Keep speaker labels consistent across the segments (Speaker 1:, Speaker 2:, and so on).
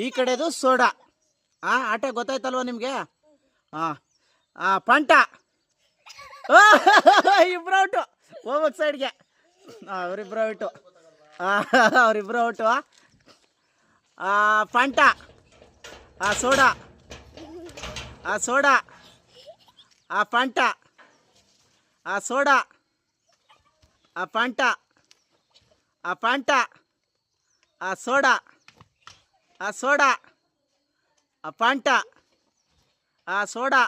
Speaker 1: ಈ ಕಡೆದು ಸೋಡಾ. ಆಟ ಗೊತ್ತಾಯ್ತಲ್ವ ನಿಮಗೆ? ಪಂಟ. ಇಬ್ರು ಔಟು. ಹೋಗ್ಬೇಕು ಸೈಡ್ಗೆ. ಅವರಿಬ್ರು ಔಟು. ಅವರಿಬ್ರು ಔಟು. ಪಂಟ. ಸೋಡಾ. ಸೋಡಾ. ಪಂಟ. ಸೋಡಾ. ಪಂಟ. ಪಂಟ. ಸೋಡಾ. ಸೋಡಾ. ಪಂಟ. ಸೋಡಾ.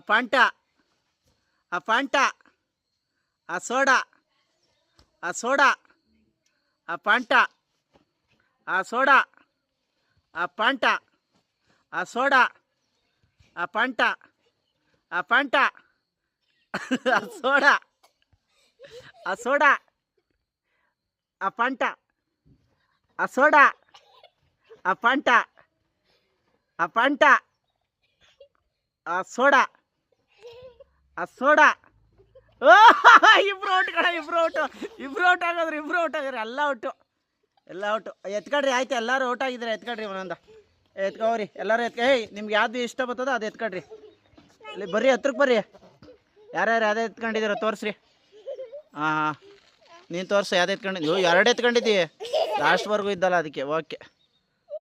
Speaker 1: ಪಂಟ. ಪಂಟ. ಸೋಡಾ. ಸೋಡಾ. ಪಂಟ. ಸೋಡಾ. ಪಂಟ. ಸೋಡಾ. ಪಂಟ. ಪಂಟ. ಸೋಡಾ. ಸೋಡಾ. ಪಂಟ. ಸೋಡಾ. ಪಂಟ. ಪಂಟ. ಸೋಡಾ. ಸೋಡಾ. ಇಬ್ರು ಔಟ್ ಕಣ, ಇಬ್ರು ಔಟು. ಇಬ್ರು ಔಟ್ ಆಗೋದ್ರಿ, ಇಬ್ರು ಔಟ್ ಆಗಿದ್ರಿ. ಎಲ್ಲ ಔಟು, ಎಲ್ಲ ಔಟು. ಎತ್ಕೊಡ್ರಿ. ಆಯ್ತು, ಎಲ್ಲರೂ ಔಟ್ ಆಗಿದ್ರೆ ಎತ್ಕೊಡ್ರಿ. ಒಂದೊಂದು ಎತ್ಕೋರಿ ಎಲ್ಲರೂ. ನಿಮ್ಗೆ ಯಾವ್ದು ಇಷ್ಟ ಬರ್ತದೋ ಅದು ಎತ್ಕೊಡ್ರಿ. ಇಲ್ಲಿ ಬರ್ರಿ, ಹತ್ರಕ್ಕೆ ಬರ್ರಿ. ಯಾರ್ಯಾರು ಯಾವ್ದು ಎತ್ಕೊಂಡಿದ್ದೀರೋ ತೋರಿಸ್ರಿ. ನೀನು ತೋರಿಸು ಯಾವ್ದು ಎತ್ಕೊಂಡಿದ್ದೀವಿ. ಎರಡು ಎತ್ಕೊಂಡಿದ್ದೀವಿ, ಲಾಸ್ಟ್ವರೆಗೂ ಇದ್ದಲ್ಲ ಅದಕ್ಕೆ. ಓಕೆ.